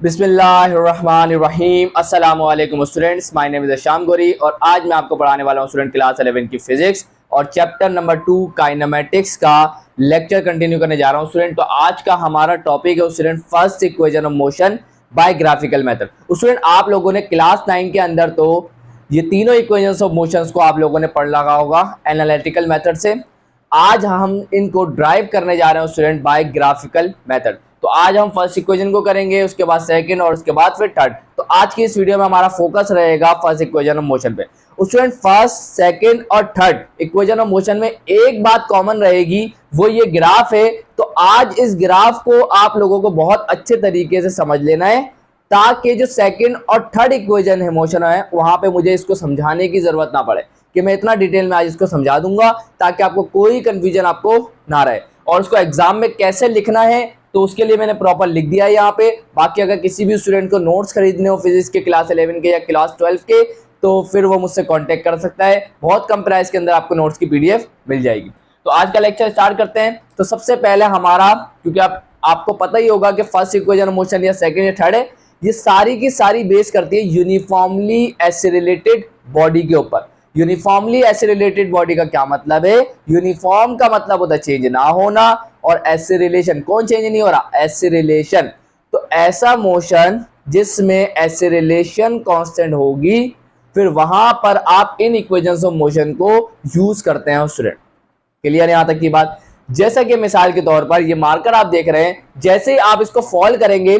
बिस्मिल्लाहिर्रहमानिर्रहीम। अस्सलाम वालेकुम स्टूडेंट्स, माय नेम इज शाम गोरी और आज मैं आपको पढ़ाने वाला हूँ स्टूडेंट क्लास 11 की फिजिक्स और चैप्टर नंबर 2 काइनेमेटिक्स का लेक्चर कंटिन्यू करने जा रहा हूँ स्टूडेंट। तो आज का हमारा टॉपिक है student first equation of motion by graphical method. Student आप लोगों ने क्लास 9 के अंदर तो ये तीनों इक्वेशंस ऑफ मोशंस को आप लोगों ने पढ़ लगा होगा एनालिटिकल मेथड से। आज हम इनको ड्राइव करने जा रहे हैं स्टूडेंट बाय ग्राफिकल मेथड। तो आज हम फर्स्ट इक्वेशन को करेंगे, उसके बाद सेकंड और उसके बाद फिर थर्ड। तो आज की इस वीडियो में हमारा फोकस रहेगा फर्स्ट इक्वेशन ऑफ मोशन पे। स्टूडेंट फर्स्ट, सेकंड और थर्ड इक्वेशन ऑफ मोशन में एक बात कॉमन रहेगी, वो ये ग्राफ है। तो आज इस ग्राफ को आप लोगों को बहुत अच्छे तरीके से समझ लेना है ताकि जो सेकंड और थर्ड इक्वेशन है मोशन है वहां पे मुझे इसको समझाने की जरूरत ना पड़े कि मैं इतना डिटेल में आज इसको समझा दूंगा ताकि आपको कोई कंफ्यूजन आपको ना रहे। और उसको एग्जाम में कैसे लिखना है तो उसके लिए मैंने प्रॉपर लिख दिया है यहाँ पे। बाकी अगर किसी भी स्टूडेंट को नोट्स खरीदने हो फिजिक्स के क्लास 11 के या क्लास 12 के तो फिर वो मुझसे कांटेक्ट कर सकता है। बहुत कम प्राइस के अंदर आपको नोट्स की पीडीएफ मिल जाएगी। तो आज का लेक्चर स्टार्ट करते हैं। तो सबसे पहले हमारा, क्योंकि आपको पता ही होगा कि फर्स्ट इक्वेशन मोशन या सेकंड या थर्ड है, ये सारी की सारी बेस करती है यूनिफॉर्मली एसिलेटेड बॉडी के ऊपर। यूनिफॉर्मली एसिलेटेड बॉडी का क्या मतलब है? यूनिफॉर्म का मतलब होता है चेंज ना होना और एसिलेशन, कौन चेंज नहीं हो रहा? एसिलेशन। तो ऐसा मोशन जिसमें एसिलेशन कांस्टेंट होगी, फिर वहां पर आप इन इक्वेशंस ऑफ मोशन को यूज करते हैं स्टूडेंट। क्लियर यहां तक की बात? जैसा कि मिसाल के तौर पर ये मार्कर आप देख रहे हैं, जैसे ही आप इसको फॉल करेंगे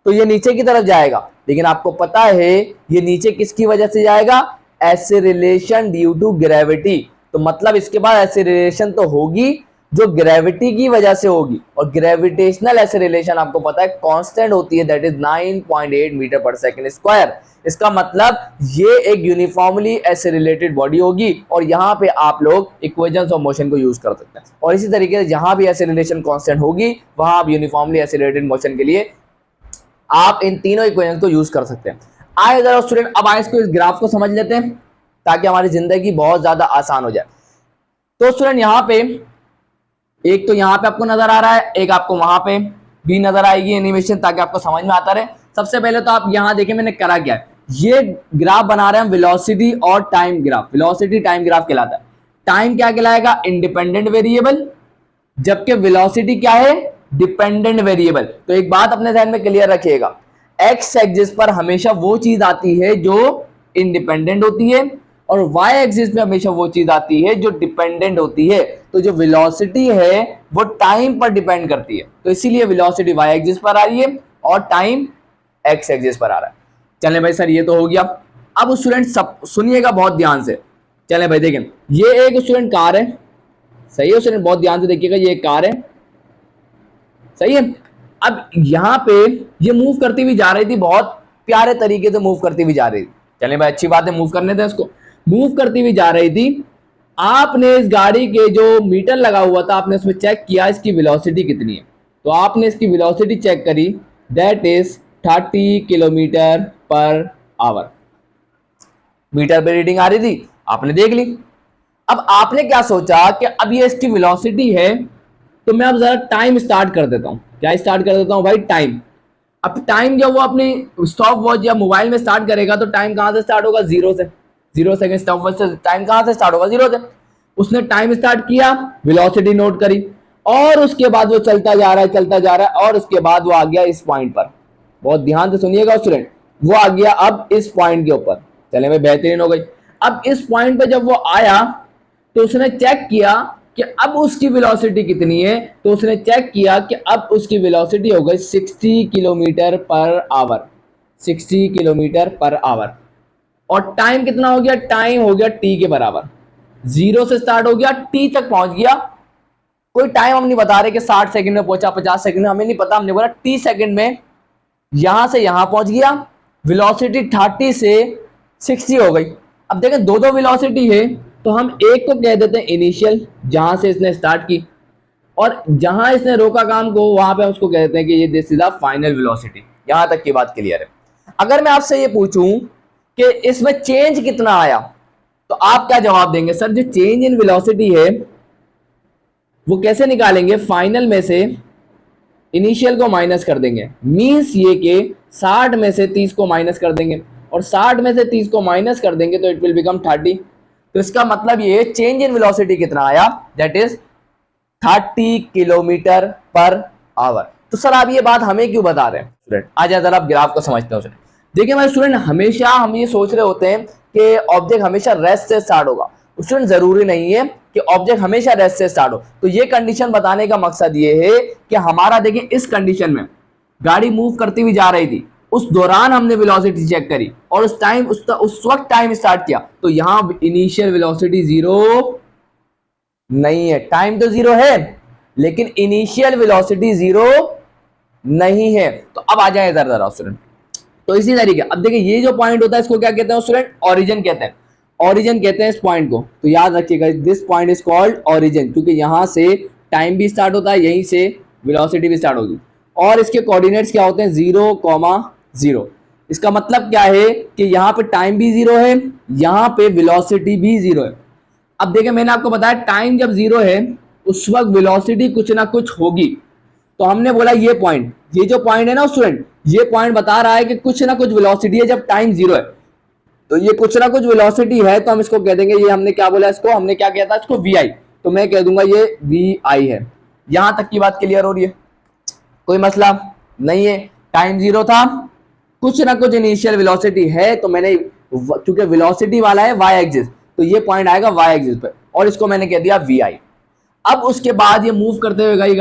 तो ये नीचे की तरफ जाएगा, लेकिन आपको पता है ये नीचे किसकी वजह से जाएगा? Acceleration due to gravity. तो मतलब इसके बाद एसिलेशन तो होगी जो ग्रेविटी की वजह से होगी, और ग्रेविटेशनल एसिलेशन आपको पता है कांस्टेंट होती है, दैट इज 9.8 मीटर पर सेकंड स्क्वायर। इसका मतलब ये एक यूनिफॉर्मली एसिलेटेड बॉडी होगी और यहाँ पे आप लोग इक्वेशंस ऑफ मोशन को यूज कर सकते हैं। और इसी तरीके से जहां भी एसिलेशन कांस्टेंट होगी वहां आप यूनिफॉर्मली एसिलेटेड मोशन के लिए आप इन तीनों इक्वेशंस को यूज कर सकते हैं। आए जरा स्टूडेंट, अब आए इसको इस ग्राफ को समझ लेते हैं ताकि हमारी जिंदगी बहुत ज्यादा आसान हो जाए। तो स्टूडेंट यहाँ पे एक तो यहाँ पे आपको नजर आ रहा है, एक आपको वहां पे भी नजर आएगी एनिमेशन, ताकि आपको समझ में आता रहे। सबसे पहले तो आप यहाँ देखें मैंने करा क्या है, ये ग्राफ बना रहे हैं वेलोसिटी और time graph. Velocity time graph कहलाता है। टाइम क्या कहलाएगा? इंडिपेंडेंट वेरिएबल, जबकि वेलोसिटी क्या है? Dependent variable. तो एक बात अपने ध्यान में क्लियर रखिएगा, एक्स एक्सिस पर हमेशा वो चीज आती है जो इंडिपेंडेंट होती है और वाई एक्सिस पे हमेशा वो चीज आती है जो डिपेंडेंट होती है। तो जो वेलोसिटी है वो टाइम पर डिपेंड करती है, तो इसीलिए वेलोसिटी वाई एक्सिस पर आ रही है और टाइम एक्स एक्सिस पर आ रहा है। चलें भाई सर, ये तो हो गया। अब स्टूडेंट सब सुनिएगा बहुत ध्यान से। चलें भाई देखें, ये एक स्टूडेंट कार है, सही है स्टूडेंट, बहुत ध्यान से देखिएगा, ये एक कार है, सही है। अब यहाँ पे ये मूव करती हुई जा रही थी, बहुत प्यारे तरीके से मूव करती हुई जा रही थी। चले भाई अच्छी बात है, मूव करने दें इसको। मूव करती हुई जा रही थी, आपने इस गाड़ी के जो मीटर लगा हुआ था आपने उसमें चेक किया इसकी वेलोसिटी कितनी है। तो आपने इसकी वेलोसिटी चेक करी, that is 30 kilometre per hour. Meter पे रीडिंग आ रही थी, आपने देख ली। अब आपने क्या सोचा कि अब ये इसकी वेलोसिटी है तो मैं अब जरा टाइम स्टार्ट कर देता हूं। क्या स्टार्ट कर देता हूं भाई? टाइम। अब टाइम जब वो अपनी स्टॉप वॉच या मोबाइल में स्टार्ट करेगा तो टाइम कहां से स्टार्ट होगा? 0 से। 0 सेकंड स्टॉप वॉच से टाइम कहां से स्टार्ट होगा? 0 से। उसने टाइम स्टार्ट किया, वेलोसिटी नोट करी और उसके बाद वो चलता जा रहा है, चलता जा रहा है और उसके बाद वो आ गया इस पॉइंट पर। बहुत ध्यान से सुनिएगा स्टूडेंट, वो आ गया अब इस पॉइंट के ऊपर। चले भाई बेहतरीन हो गई। अब इस पॉइंट पर जब वो आया तो उसने चेक किया कि अब उसकी वेलोसिटी कितनी है। तो उसने चेक किया कि अब उसकी वेलोसिटी हो गई 60 kilometre per our. 60 kilometre per our. और टाइम कितना हो गया? टाइम हो गया टी के बराबर। 0 से स्टार्ट हो गया, टी तक पहुंच गया। कोई टाइम हम नहीं बता रहे कि 60 सेकंड में पहुंचा, 50 सेकंड में, हमें नहीं पता। हमने बोला टी सेकंड में यहां से यहां पहुंच गया। वेलोसिटी 30 से 60 हो गई। अब देखें दो दो वेलोसिटी है तो हम एक को कह देते हैं इनिशियल, जहां से इसने स्टार्ट की, और जहां इसने रोका काम को वहां पे उसको कह देते हैं कि ये this is the final velocity. यहां तक की बात क्लियर है। अगर मैं आपसे ये पूछूं कि इसमें चेंज कितना आया तो आप क्या जवाब देंगे? सर जो चेंज इन वेलोसिटी है वो कैसे निकालेंगे? फाइनल में से इनिशियल को माइनस कर देंगे। मींस ये कि 60 में से 30 को माइनस कर देंगे और 60 में से 30 को माइनस कर देंगे तो इट विल बिकम 30। तो इसका मतलब ये चेंज इन वेलोसिटी कितना आया, that is 30 kilometre per our. तो सर आप ये बात हमें क्यों बता रहे हैं स्टूडेंट, आ जाए जरा आप ग्राफ को समझते हो। देखिए हमारे स्टूडेंट, हमेशा हम ये सोच रहे होते हैं कि ऑब्जेक्ट हमेशा रेस्ट से स्टार्ट होगा। स्टूडेंट जरूरी नहीं है कि ऑब्जेक्ट हमेशा रेस्ट से स्टार्ट हो। तो ये कंडीशन बताने का मकसद ये है कि हमारा देखिए इस कंडीशन में गाड़ी मूव करती हुई जा रही थी, उस दौरान हमने वेलोसिटी चेक करी और उस वक्त टाइम स्टार्ट किया, तो यहां इनिशियल वेलोसिटी जीरो नहीं है। टाइम तो जीरो है लेकिन इनिशियल वेलोसिटी जीरो नहीं है। तो अब आ जाए इधर जरा स्टूडेंट। तो इसी तरीके अब देखिए ये जो पॉइंट होता है इसको क्या कहते हैं स्टूडेंट, ओरिजिन कहते हैं। ओरिजिन कहते हैं इस पॉइंट को, तो याद रखिएगा this point is called origin, क्योंकि यहां से टाइम भी स्टार्ट होता है, यहीं से वेलोसिटी भी स्टार्ट होगी। और इसके कोऑर्डिनेट्स क्या होते हैं, 0,0। इसका मतलब क्या है कि यहाँ पे टाइम भी जीरो है, यहाँ पे वेलोसिटी भी जीरो है। अब देखिए मैंने आपको बताया टाइम जब जीरो है उस वक्त वेलोसिटी कुछ ना कुछ होगी। तो हमने बोला ये पॉइंट, ये जो पॉइंट है ना स्टूडेंट, ये पॉइंट बता रहा है कि कुछ ना कुछ वेलोसिटी है जब टाइम जीरो है। तो ये कुछ ना कुछ वेलोसिटी है तो हम इसको कह देंगे, ये हमने क्या बोला इसको, हमने क्या किया था इसको वी आई, तो मैं कह दूंगा ये वी आई है। यहां तक की बात क्लियर हो रही है, कोई मसला नहीं है। टाइम जीरो था, कुछ ना कुछ इनिशियल वेलोसिटी है, तो मैंने चूंकि वेलोसिटी वाला है वाई एक्सिस, तो ये पॉइंट आएगा वाई एक्सिस पे और इसको मैंने कह दिया वी आई। अब उसके बाद ये मूव करते हुए गई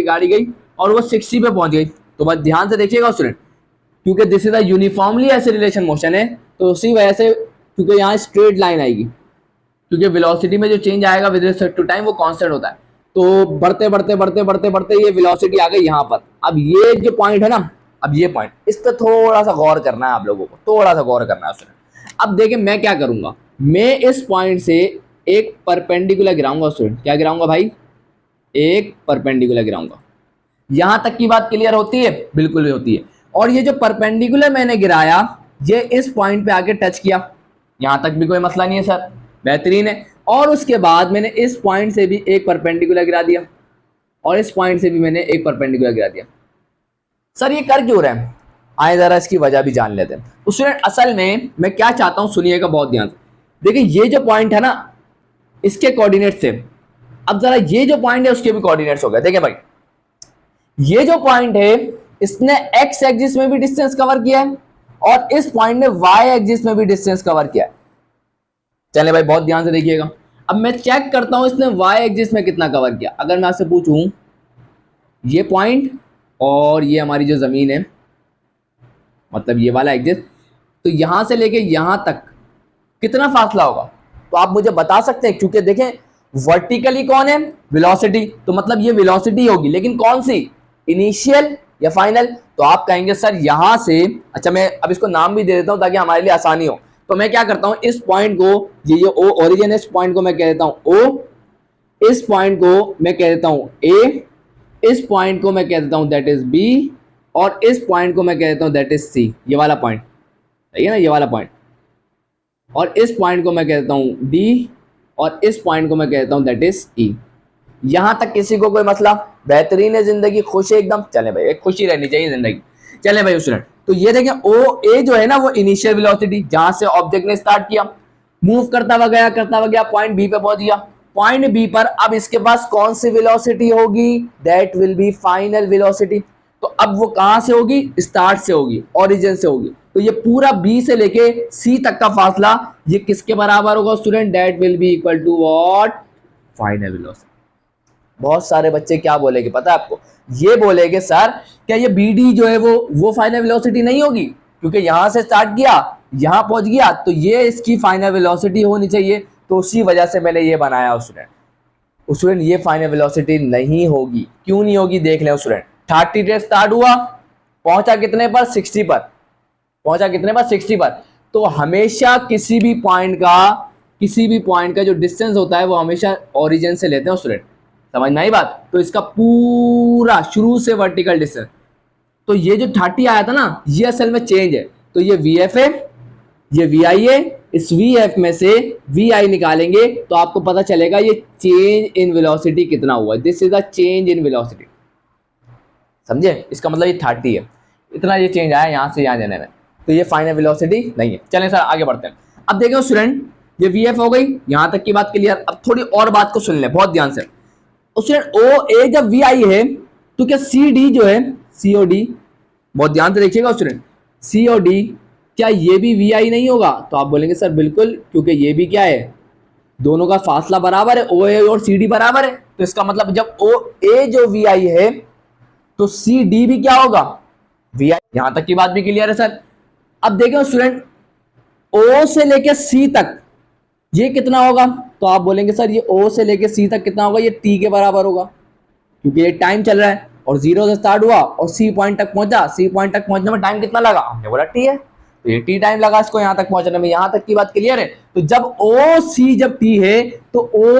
गाड़ी गई और वो 60 पे पहुंच गई। तो बस ध्यान से देखिएगा स्टूडेंट, क्योंकि this is a uniformly acceleration motion है, तो उसी वजह से क्योंकि यहाँ स्ट्रेट लाइन आएगी, क्योंकि वेलोसिटी में जो चेंज आएगा विद रिस्पेक्ट टू टाइम वो कांस्टेंट होता है। तो बढ़ते ये वेलोसिटी आ गई यहाँ पर। अब ये जो पॉइंट है ना, अब ये पॉइंट, इस पर थोड़ा सा गौर करना है आप लोगों को, थोड़ा सा गौर करना है स्टूडेंट। अब देखिए मैं क्या करूंगा, मैं इस पॉइंट से एक परपेंडिकुलर गिराऊंगा स्टूडेंट। क्या गिराऊंगा भाई, एक परपेंडिकुलर गिराऊंगा। यहां तक की बात क्लियर होती है, बिल्कुल भी होती है। और ये जो परपेंडिकुलर मैंने गिराया ये इस पॉइंट पे आके टच किया, यहां तक भी कोई मसला नहीं है सर, बेहतरीन है। और उसके बाद मैंने इस पॉइंट से भी एक परपेंडिकुलर गिरा दिया और इस पॉइंट से भी मैंने एक परपेंडिकुलर गिरा दिया। सर ये कर क्यों रहे हैं, आए जरा इसकी वजह भी जान लेते हैं। उस स्टूडेंट असल में मैं क्या चाहता हूं, सुनिएगा बहुत ध्यान से। देखिए ये जो पॉइंट है ना इसके कोऑर्डिनेट से, अब जरा ये जो पॉइंट है उसके भी कोऑर्डिनेट्स हो गए। देखिए भाई ये जो पॉइंट है इसने एक्स एक्सिस में भी डिस्टेंस कवर किया है और इस पॉइंट ने वाई एक्सिस में भी डिस्टेंस कवर किया है। चले भाई बहुत ध्यान से देखिएगा। अब मैं चेक करता हूं इसने वाई एक्सिस में कितना कवर किया। अगर मैं आपसे पूछूं ये पॉइंट और ये हमारी जो जमीन है, मतलब ये वाला एक्सिस, तो यहां से लेके यहां तक कितना फासला होगा, तो आप मुझे बता सकते हैं। क्योंकि देखें वर्टिकली कौन है, वेलोसिटी, तो मतलब ये वेलोसिटी होगी, लेकिन कौन सी, इनिशियल या फाइनल। तो आप कहेंगे सर यहां से, अच्छा मैं अब इसको नाम भी दे देता हूं ताकि हमारे लिए आसानी हो। तो मैं क्या करता हूं, इस पॉइंट को, ये जो ओ ओरिजिन है, इस पॉइंट को मैं कह देता हूं ओ, इस पॉइंट को मैं कह देता हूं ए, इस पॉइंट को मैं कह देता हूं दैट इज बी, और इस पॉइंट को मैं कह देता हूं दैट इज सी। ये वाला पॉइंट सही है ना, ये वाला पॉइंट। और इस पॉइंट को मैं कह देता हूं डी और इस पॉइंट को मैं कह देता हूं दैट इज ई। यहां तक किसी को कोई मसला, बेहतरीन है जिंदगी, खुश है एकदम। चले भाई एक खुशी रहनी चाहिए जिंदगी। चले भाई स्टूडेंट, तो ये देखें ओ ए जो है ना वो इनिशियल वेलोसिटी, जहां से ऑब्जेक्ट ने स्टार्ट किया, मूव करता हुआ गया पॉइंट बी पे पहुंच गया। पॉइंट बी पर अब इसके पास कौन सी वेलोसिटी होगी, that will B final velocity. तो अब वो कहां से होगी, स्टार्ट से होगी, ओरिजिन से होगी। तो ये पूरा बी से लेके सी तक का फासला ये किसके बराबर होगा student, that will be equal to what, final velocity. बहुत सारे बच्चे क्या बोलेंगे पता है आपको, ये बोलेंगे सर क्या ये बी डी जो है वो फाइनल वेलोसिटी नहीं होगी, क्योंकि यहां से स्टार्ट किया यहां पहुंच गया, तो ये इसकी फाइनल वेलोसिटी होनी चाहिए। तो उसी वजह से मैंने ये बनाया स्टूडेंट। ये फाइनल वेलोसिटी नहीं होगी। क्यों नहीं होगी देख लें स्टूडेंट। 30 से स्टार्ट हुआ, पहुंचा कितने पर, 60 पर, पहुंचा कितने पर, 60 पर। तो हमेशा किसी भी पॉइंट का जो डिस्टेंस होता है वो हमेशा ओरिजिन से लेते हैं स्टूडेंट, समझ में आई बात। तो इसका पूरा शुरू से वर्टिकल डिस्टेंस, तो ये जो 30 आया था ना ये असल में चेंज है। तो ये वी एफ है, ये वी आई है, इस वी एफ में से वी आई निकालेंगे तो आपको पता चलेगा ये चेंज इन वेलोसिटी कितना हुआ। This is the change in velocity, समझे। इसका मतलब ये 30 है, इतना ये चेंज आया यहाँ से यहाँ जाने में, तो ये फाइनल वेलोसिटी नहीं है। चलें सर आगे बढ़ते हैं। अब देखो स्टूडेंट, ये वीएफ हो गई, यहाँ तक की बात क्लियर। अब थोड़ी और बात को सुन ले बहुत ध्यान से। स्टूडेंट ओ ए जब वी आई है तो क्या सी डी जो है सीओडी, बहुत ध्यान से देखिएगा स्टूडेंट, सीओडी क्या ये भी वी आई नहीं होगा? तो आप बोलेंगे सर बिल्कुल, क्योंकि ये भी क्या है, दोनों का फासला बराबर है, ओ ए और सी डी बराबर है। तो इसका मतलब जब ओ ए जो वी आई है तो सी डी भी क्या होगा, वी आई। यहां तक की बात भी क्लियर है सर। अब देखो स्टूडेंट, ओ से लेके सी तक ये कितना होगा? तो आप बोलेंगे सर ये ओ से लेके सी तक कितना होगा, ये टी के बराबर होगा, क्योंकि ये टाइम चल रहा है और जीरो से स्टार्ट हुआ और सी पॉइंट तक पहुंचा। सी पॉइंट तक पहुंचने में टाइम कितना लगा? हमने बोला टी है, तो ये टी टाइम लगा इसको यहां तक पहुंचने में। यहां तक की बात क्लियर है। तो जब ओ सी जब टी है तो ओ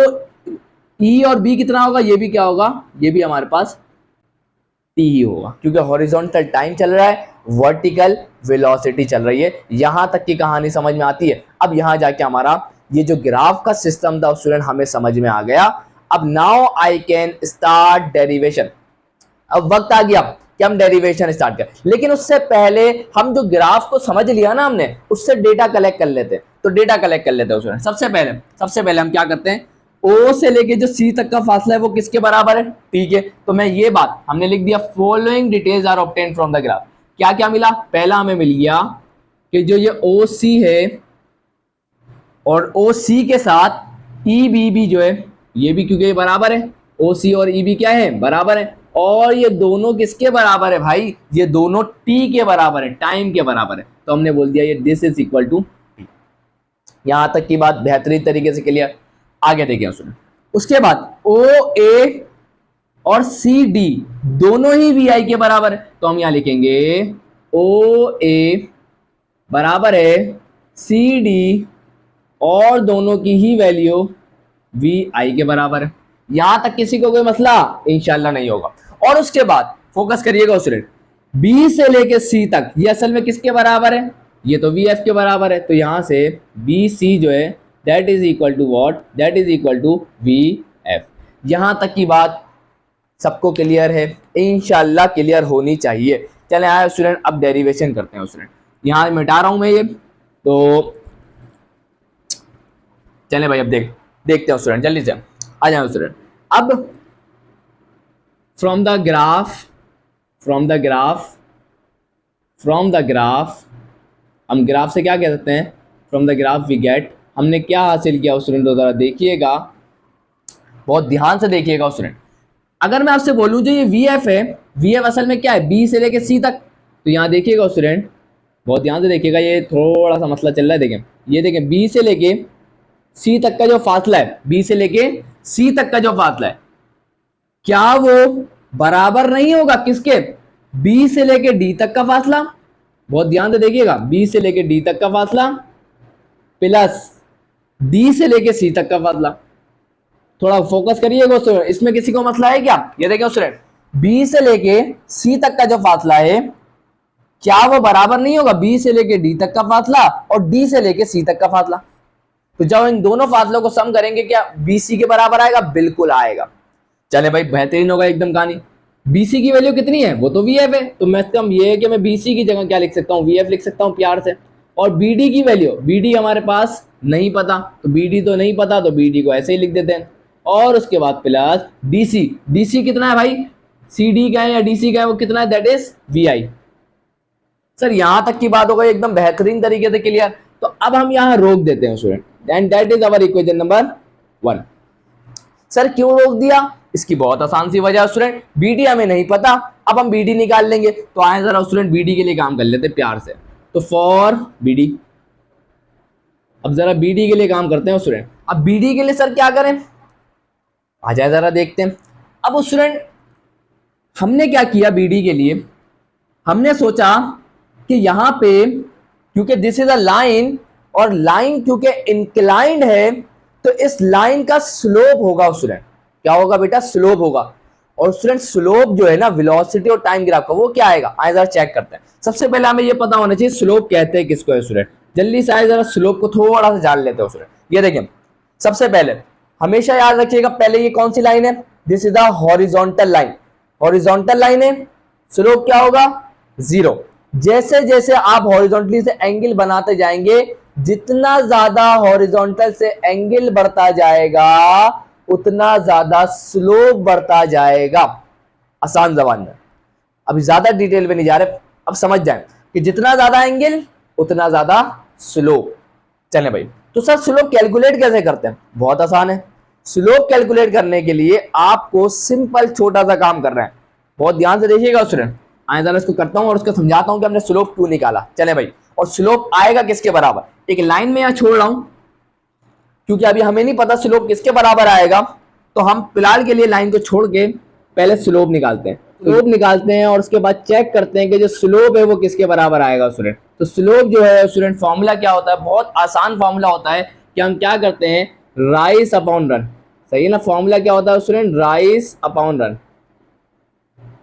ई और बी कितना होगा, ये भी क्या होगा, ये भी हमारे पास टी ही होगा, क्योंकि हॉरिजॉन्टल टाइम चल रहा है, वर्टिकल वेलोसिटी चल रही है। यहां तक की कहानी समझ में आती है। अब यहां जाके हमारा ये जो ग्राफ का सिस्टम था स्टूडेंट हमें समझ में आ गया। अब now I can start derivation. अब वक्त आ गया कि हम डेरिवेशन स्टार्ट करें, लेकिन उससे पहले हम जो ग्राफ को समझ लिया ना हमने, उससे डेटा कलेक्ट कर लेते हैं। तो डेटा कलेक्ट कर लेते हैं स्टूडेंट। सबसे पहले हम क्या करते हैं, ओ से लेके जो सी तक का फासला है वो किसके बराबर है, ठीक है। तो मैं ये बात हमने लिख दिया, following details are obtained from the graph. क्या क्या मिला? पहला हमें मिल गया कि जो ये ओ सी है और ओ सी के साथ ई बी भी जो है, ये भी क्योंकि ये बराबर है, ओ सी और ई बी क्या है, बराबर है। और ये दोनों किसके बराबर है भाई, ये दोनों टी के बराबर है, टाइम के बराबर है। तो हमने बोल दिया ये this is equal to T. यहां तक की बात बेहतरीन तरीके से क्लियर। आगे देखिए सुनो, उसके बाद ओ ए और सी डी दोनों ही वी आई के बराबर है। तो हम यहां लिखेंगे ओ ए बराबर है सी डी और दोनों की ही वैल्यू वी आई के बराबर है। यहां तक किसी को कोई मसला इंशाल्लाह नहीं होगा। और उसके बाद फोकस करिएगा स्टूडेंट, बी से लेके सी तक ये असल में किसके बराबर है, ये तो वी एफ के बराबर है। तो यहां से बी सी जो है that is equal to what, that is equal to V F. यहां तक की बात सबको क्लियर है, इंशाल्लाह क्लियर होनी चाहिए। चले आए स्टूडेंट, अब डेरिवेशन करते हैं स्टूडेंट। यहां मिटा रहा हूं मैं ये, तो चले भाई अब देखते हैं स्टूडेंट, जल्दी से आ जाए स्टूडेंट। अब फ्रॉम द ग्राफ हम ग्राफ से क्या कह सकते हैं, from the graph we get, हमने क्या हासिल किया स्टूडेंट, तो जरा देखिएगा, बहुत ध्यान से देखिएगा स्टूडेंट। अगर मैं आपसे बोलूं जो ये वी एफ है, वी एफ असल में क्या है, बी से लेके सी तक। तो यहाँ देखिएगा स्टूडेंट, बहुत ध्यान से देखिएगा, ये थोड़ा सा मसला चल रहा है। देखें, ये देखें, बी से लेके सी तक का जो फासला है, बी से लेके सी तक का जो फासला है, क्या वो बराबर नहीं होगा किसके, बी से लेके डी तक का फासला। बहुत ध्यान से देखिएगा, बी से लेके डी तक का फासला प्लस डी से लेके सी तक का फासला। थोड़ा फोकस करिएगा स्टूडेंट, इसमें किसी को मसला है क्या? ये देखिए स्टूडेंट, बी से लेके सी तक का जो फासला है, क्या वो बराबर नहीं होगा बी से लेके डी तक का फासला और डी से लेके सी तक का फासला। तो जब इन दोनों फासलों को सम करेंगे क्या बीसी के बराबर आएगा? बिल्कुल आएगा। चले भाई, बेहतरीन होगा एकदम कहानी। बीसी की वैल्यू कितनी है, वो तो वीएफ है। तो मैं ये है कि मैं बीसी की जगह क्या लिख सकता हूँ, वीएफ लिख सकता हूँ प्यार से। और बीडी की वैल्यू, बीडी हमारे पास नहीं पता, तो बीडी तो नहीं पता, तो बीडी को ऐसे ही लिख देते हैं। और उसके बाद प्लस डीसी, डीसी कितना है भाई, सीडी का है या डीसी का है, वो कितना है, दैट इज वीआई। सर यहां तक की बात हो गई एकदम बेहतरीन तरीके से क्लियर। तो अब हम यहां रोक देते हैं student, and that is our equation number 1। Sir क्यों रोक दिया, इसकी बहुत आसान सी वजह स्टूडेंट, बीडी हमें नहीं पता, अब हम बीडी निकाल लेंगे। तो आए जरा स्टूडेंट बीडी के लिए काम कर लेते प्यार से। तो फॉर बीडी, अब जरा बीडी के लिए काम करते हैं स्टूडेंट। अब बीडी के लिए सर क्या करें, आ जाए जरा देखते हैं। अब स्टूडेंट हमने क्या किया बीडी के लिए, हमने सोचा कि यहां पे क्योंकि दिस इज अ लाइन और लाइन क्योंकि इंक्लाइंड है, तो इस लाइन का स्लोप होगा स्टूडेंट, क्या होगा बेटा, स्लोप होगा। और स्टूडेंट स्लोप जो है ना वेलोसिटी और टाइम ग्राफ का, वो क्या आएगा, आए जरा चेक करते हैं। सबसे पहले हमें ये पता होना चाहिए स्लोप कहते हैं किसको है स्टूडेंट। जल्दी से आए जरा स्लोप को थोड़ा सा जान लेते हो स्टूडेंट। ये देखें, सबसे पहले हमेशा याद रखिएगा, पहले ये कौन सी लाइन है, this is the horizontal line, horizontal line है, स्लोप क्या होगा 0। जैसे जैसे आप हॉरिजॉन्टली से एंगल बनाते जाएंगे, जितना ज्यादा हॉरिजॉन्टल से एंगल बढ़ता जाएगा उतना ज्यादा स्लोप बढ़ता जाएगा। आसान जबान में, अभी ज्यादा डिटेल में नहीं जा रहे, अब समझ जाए कि जितना ज्यादा एंगल उतना ज्यादा स्लोप। चले भाई, तो सर स्लोप कैलकुलेट कैसे करते हैं? बहुत आसान है। स्लोप कैलकुलेट करने के लिए आपको सिंपल छोटा सा काम कर रहे हैं, बहुत ध्यान से देखिएगा स्टूडेंट। आए जरा इसको करता हूं और उसको समझाता हूं कि हमने स्लोप क्यों निकाला। चले भाई, और स्लोप आएगा किसके बराबर? एक लाइन में यहां छोड़ रहा हूं क्योंकि अभी हमें नहीं पता स्लोप किसके बराबर आएगा, तो हम फिलहाल के लिए लाइन को छोड़ के पहले स्लोप निकालते हैं। स्लोप निकालते हैं और उसके बाद चेक करते हैं कि जो स्लोप है वो किसके बराबर आएगा स्टूडेंट। तो स्लोप जो है स्टूडेंट, फॉर्मूला क्या होता है? बहुत आसान फॉर्मूला होता है कि हम क्या करते हैं, राइज अपॉन रन। सही है ना? फॉर्मूला क्या होता है स्टूडेंट? Rise upon run.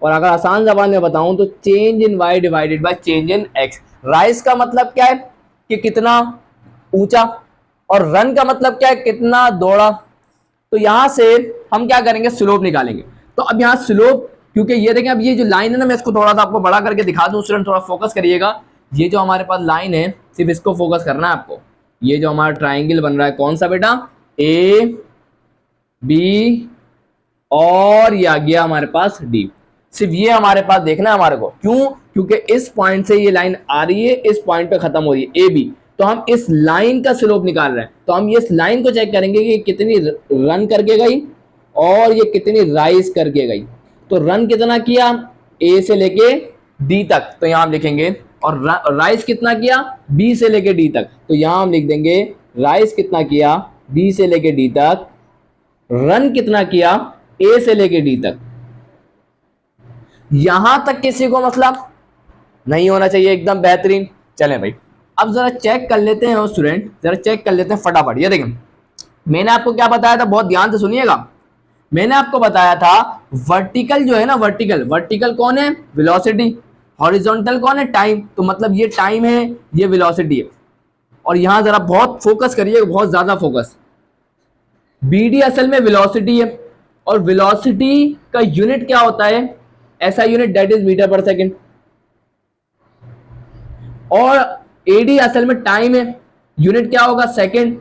और अगर आसान जबान में बताऊं तो change in Y divided by change in X. Rise का मतलब क्या है कि कितना ऊंचा, और रन का मतलब क्या है, कितना दौड़ा। तो यहां से हम क्या करेंगे, स्लोप निकालेंगे। तो अब यहां स्लोप, क्योंकि ये देखें, अब ये जो लाइन है ना, मैं इसको थोड़ा सा आपको बड़ा करके दिखा दूं स्टूडेंट, थोड़ा फोकस करिएगा। ये जो हमारे पास लाइन है, सिर्फ इसको फोकस करना है आपको। ये जो हमारा ट्राइंगल बन रहा है, कौन सा बेटा? ए बी और ये आ गया हमारे पास डी। सिर्फ ये हमारे पास देखना है हमारे को। क्यों? क्योंकि इस पॉइंट से ये लाइन आ रही है, इस पॉइंट पे खत्म हो रही है, ए बी। तो हम इस लाइन का स्लोप निकाल रहे हैं, तो हम ये इस लाइन को चेक करेंगे कि कितनी रन करके गई और ये कितनी राइज करके गई। तो रन कितना किया, ए से लेके डी तक, तो यहां हम लिखेंगे। और राइज कितना किया, बी से लेके डी तक, तो यहां हम लिख देंगे राइज कितना किया, बी से लेके डी तक। रन कितना किया, ए से लेके डी तक। यहां तक किसी को मतलब नहीं होना चाहिए, एकदम बेहतरीन। चलें भाई, अब जरा चेक कर लेते हैं स्टूडेंट, जरा चेक कर लेते हैं फटाफट। ये देखें, मैंने आपको क्या बताया था, बहुत ध्यान से सुनिएगा। मैंने आपको बताया था वर्टिकल जो है ना, वर्टिकल, वर्टिकल कौन है? वेलोसिटी। हॉरिजॉन्टल कौन है? टाइम। तो मतलब ये टाइम है, ये वेलोसिटी है। और यहां जरा बहुत फोकस करिए, बहुत ज्यादा फोकस। बीडी असल में वेलोसिटी है, और वेलोसिटी का यूनिट क्या होता है? ऐसा यूनिट, दैट इज मीटर पर सेकंड। और एडी असल में टाइम है, यूनिट क्या होगा? सेकंड।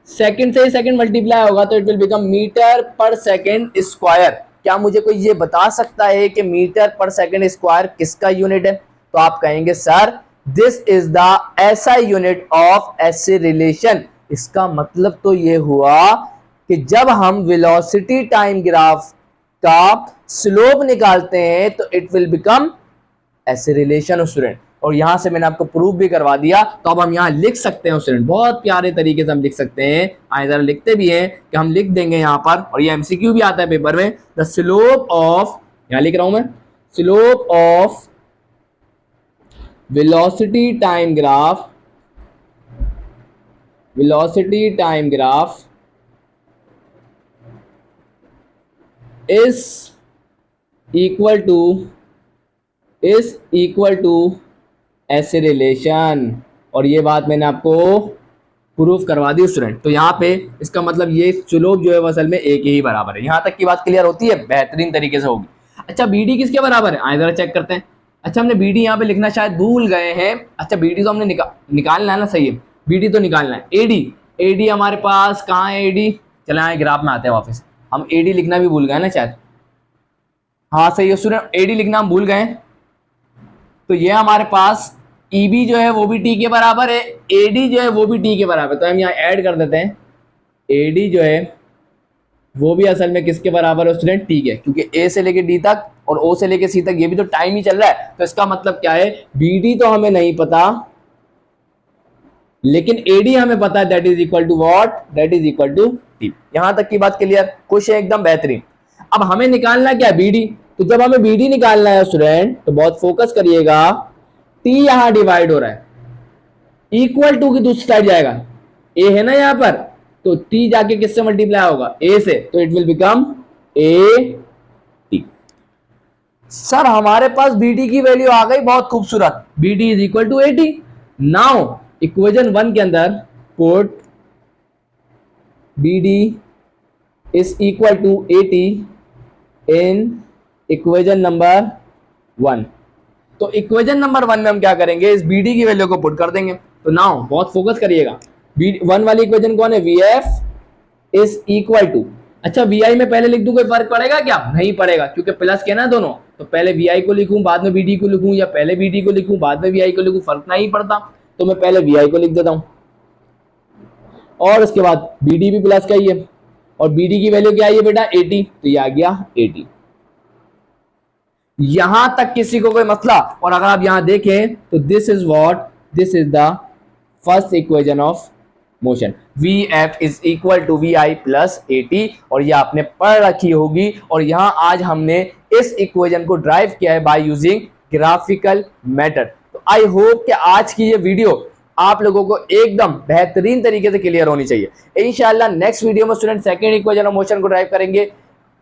सेकंड से ही सेकंड मल्टीप्लाई होगा तो इट विल बिकम मीटर पर सेकंड स्क्वायर। क्या मुझे कोई ये बता सकता है कि मीटर पर सेकंड स्क्वायर किसका यूनिट है? तो आप कहेंगे sir this is the SI unit of acceleration. इसका मतलब तो ये हुआ कि जब हम वेलोसिटी टाइम ग्राफ का स्लोप निकालते हैं तो it will become acceleration student. और यहां से मैंने आपको प्रूफ भी करवा दिया, तो अब हम यहां लिख सकते हैं स्टूडेंट, बहुत प्यारे तरीके से हम लिख सकते हैं। आए जरा लिखते भी हैं कि हम लिख देंगे यहां पर, और ये एमसीक्यू भी आता है पेपर में। द स्लोप ऑफ, यहां लिख रहा हूं मैं, slope of velocity time graph, velocity time graph is equal to acceleration. और ये बात मैंने आपको प्रूफ करवा दी स्टूडेंट। तो यहाँ पे इसका मतलब ये स्लोप जो है वो असल में ए के ही बराबर है। यहाँ तक की बात क्लियर होती है? बेहतरीन तरीके से होगी। अच्छा, बीडी किसके बराबर है? आइए जरा चेक करते हैं। अच्छा, हमने बीडी यहाँ पे लिखना शायद भूल गए हैं। अच्छा, बीडी तो हमने निकालना है ना, सही है, बीडी तो निकालना है। एडी, एडी हमारे पास कहाँ है? एडी, चले आए ग्राफ में आते हैं वापस। हम एडी लिखना भी भूल गए ना शायद। हाँ सही है स्टूडेंट, एडी लिखना हम भूल गए। तो ये हमारे पास ईबी जो है वो भी टी के बराबर है, एडी जो है वो भी टी के बराबर है। तो हम यहाँ ऐड कर देते हैं, एडी जो है वो भी असल में किसके बराबर है स्टूडेंट? टी के, क्योंकि ए से लेके डी तक और ओ से लेके सी तक ये भी तो टाइम ही चल रहा है। तो इसका मतलब क्या है, बीडी तो हमें नहीं पता, लेकिन एडी हमें पता है, that is equal to what? That is equal to T. यहां तक की बात क्लियर? खुश है? एकदम बेहतरीन। अब हमें निकालना क्या है? बीडी। तो जब हमें बीडी निकालना है स्टूडेंट, तो बहुत फोकस करिएगा, टी यहां डिवाइड हो रहा है, इक्वल टू की दूसरी साइड जाएगा, ए है ना यहां पर, तो टी जाके किससे मल्टीप्लाई होगा? ए से, तो it will become A T. Sir हमारे पास बीडी की वैल्यू आ गई, बहुत खूबसूरत, BD is equal to 80। Now equation 1 के अंदर put BD is equal to 80 in equation number 1। तो इक्वेशन नंबर 1 में हम क्या करेंगे, इस बी डी की वैल्यू को पुट कर देंगे। तो नाउ बहुत फोकस करिएगा, वन वाली इक्वेशन कौन है, V F is equal to, अच्छा वी आई में पहले लिख दूं, कोई फर्क पड़ेगा क्या, नहीं पड़ेगा, क्योंकि प्लस के ना दोनों, तो पहले वी आई को लिखूं बाद में बी डी को लिखूं, या पहले बी डी को लिखूं बाद में वी आई को लिखूं, फर्क नहीं पड़ता। तो मैं पहले वी आई को लिख देता हूं और उसके बाद बी डी भी प्लस का ही है, और बी डी की वैल्यू क्या है बेटा 80, तो ये आ गया 80। यहां तक किसी को कोई मसला? और अगर आप यहां देखें तो this is the first equation of motion, V F is equal to V I plus 80, और ये आपने पढ़ रखी होगी। और यहां आज हमने इस इक्वेशन को ड्राइव किया है बाय यूजिंग ग्राफिकल मेथड। तो आई होप कि आज की ये वीडियो आप लोगों को एकदम बेहतरीन तरीके से क्लियर होनी चाहिए। इंशाल्लाह नेक्स्ट वीडियो में student second equation of motion को ड्राइव करेंगे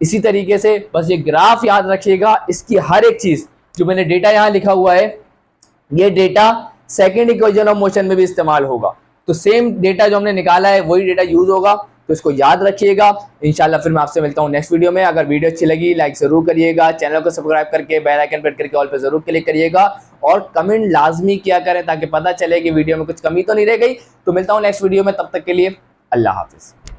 इसी तरीके से। बस ये ग्राफ याद रखिएगा, इसकी हर एक चीज जो मैंने डेटा यहां लिखा हुआ है, ये data second equation of motion में भी इस्तेमाल होगा। तो सेम डेटा जो हमने निकाला है वही डेटा यूज होगा, तो इसको याद रखिएगा। इंशाल्लाह फिर मैं आपसे मिलता हूं नेक्स्ट वीडियो में। अगर वीडियो अच्छी लगी लाइक जरूर करिएगा, चैनल को सब्सक्राइब करके बेल आइकन प्रेस करके ऑल पे जरूर क्लिक करिएगा, और कमेंट लाजमी किया करें ताकि पता चले कि वीडियो में कुछ कमी तो नहीं रह गई। तो मिलता हूं नेक्स्ट वीडियो में, तब तक के लिए अल्लाह हाफिज।